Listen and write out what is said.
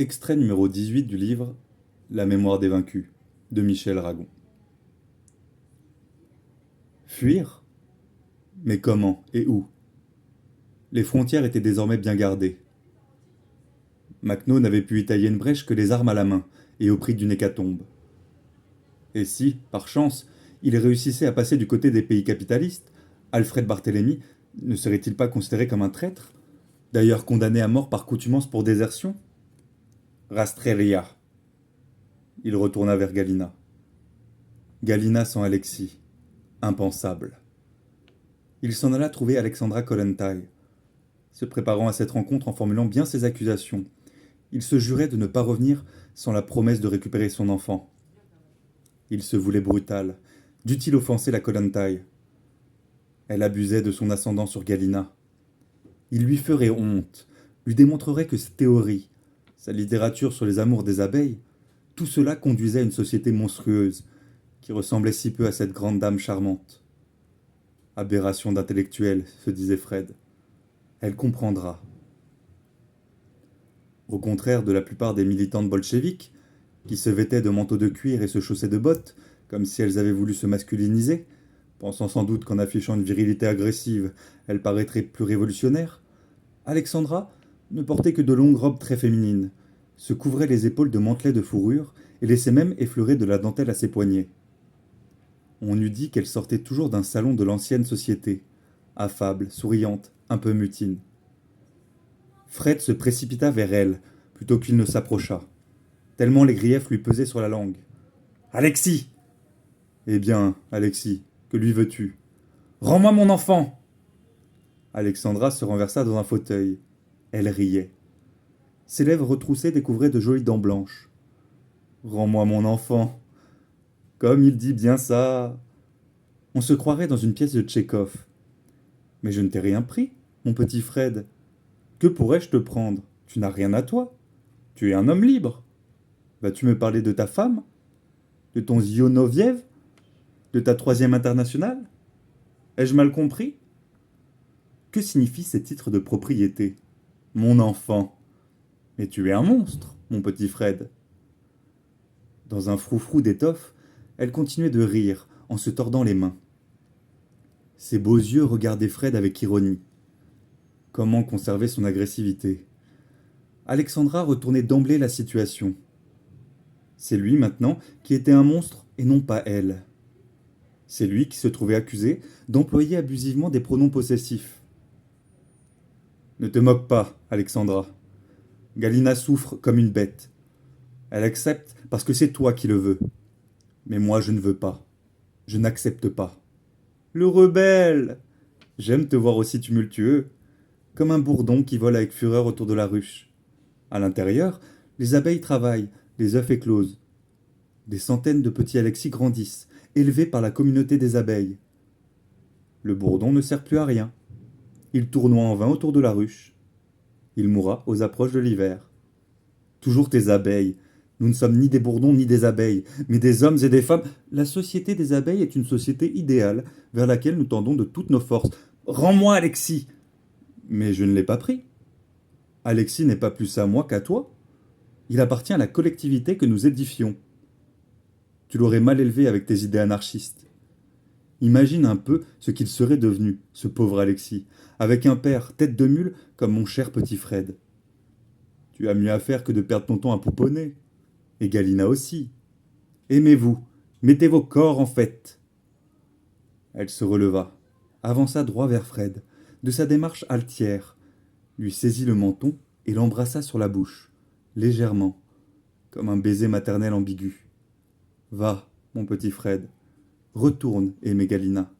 Extrait numéro 18 du livre La mémoire des vaincus de Michel Ragon. Fuir? Mais comment et où? Les frontières étaient désormais bien gardées. Makhno n'avait pu y tailler une brèche que les armes à la main et au prix d'une hécatombe. Et si, par chance, il réussissait à passer du côté des pays capitalistes, Alfred Barthélemy ne serait-il pas considéré comme un traître, d'ailleurs condamné à mort par coutumance pour désertion? Rastreria. Il retourna vers Galina. Galina sans Alexis. Impensable. Il s'en alla trouver Alexandra Kollontai. Se préparant à cette rencontre en formulant bien ses accusations, il se jurait de ne pas revenir sans la promesse de récupérer son enfant. Il se voulait brutal. Dût-il offenser la Kollontai? Elle abusait de son ascendant sur Galina. Il lui ferait honte, lui démontrerait que ses théories, sa littérature sur les amours des abeilles, tout cela conduisait à une société monstrueuse, qui ressemblait si peu à cette grande dame charmante. Aberration d'intellectuel, se disait Fred. Elle comprendra. Au contraire de la plupart des militantes bolcheviques, qui se vêtaient de manteaux de cuir et se chaussaient de bottes, comme si elles avaient voulu se masculiniser, pensant sans doute qu'en affichant une virilité agressive, elles paraîtraient plus révolutionnaires, Alexandra ne portait que de longues robes très féminines, se couvrait les épaules de mantelets de fourrure et laissait même effleurer de la dentelle à ses poignets. On eût dit qu'elle sortait toujours d'un salon de l'ancienne société, affable, souriante, un peu mutine. Fred se précipita vers elle, plutôt qu'il ne s'approcha, tellement les griefs lui pesaient sur la langue. « Alexis !»« Eh bien, Alexis, que lui veux-tu ?»« Rends-moi mon enfant !» Alexandra se renversa dans un fauteuil. Elle riait. Ses lèvres retroussées découvraient de jolies dents blanches. « Rends-moi mon enfant !» Comme il dit bien ça. On se croirait dans une pièce de Tchekhov. Mais je ne t'ai rien pris, mon petit Fred. Que pourrais-je te prendre? Tu n'as rien à toi. Tu es un homme libre. Vas-tu me parler de ta femme? De ton Zionoviev? De ta troisième internationale? Ai-je mal compris? Que signifie ces titres de propriété? Mon enfant. Mais tu es un monstre, mon petit Fred. Dans un froufrou d'étoffe, elle continuait de rire en se tordant les mains. Ses beaux yeux regardaient Fred avec ironie. Comment conserver son agressivité? Alexandra retournait d'emblée la situation. C'est lui maintenant qui était un monstre et non pas elle. C'est lui qui se trouvait accusé d'employer abusivement des pronoms possessifs. Ne te moque pas, Alexandra. Galina souffre comme une bête. Elle accepte parce que c'est toi qui le veux. Mais moi je ne veux pas. Je n'accepte pas. Le rebelle! J'aime te voir aussi tumultueux, comme un bourdon qui vole avec fureur autour de la ruche. À l'intérieur, les abeilles travaillent, les œufs éclosent. Des centaines de petits Alexis grandissent, élevés par la communauté des abeilles. Le bourdon ne sert plus à rien. Il tournoie en vain autour de la ruche. Il mourra aux approches de l'hiver. Toujours tes abeilles. Nous ne sommes ni des bourdons ni des abeilles, mais des hommes et des femmes. La société des abeilles est une société idéale, vers laquelle nous tendons de toutes nos forces. Rends-moi Alexis! Mais je ne l'ai pas pris. Alexis n'est pas plus à moi qu'à toi. Il appartient à la collectivité que nous édifions. Tu l'aurais mal élevé avec tes idées anarchistes. Imagine un peu ce qu'il serait devenu, ce pauvre Alexis, avec un père tête de mule comme mon cher petit Fred. Tu as mieux à faire que de perdre ton temps à pouponner. Et Galina aussi. Aimez-vous, mettez vos corps en fête. Elle se releva, avança droit vers Fred, de sa démarche altière, lui saisit le menton et l'embrassa sur la bouche, légèrement, comme un baiser maternel ambigu. Va, mon petit Fred, retourne aimer Galina.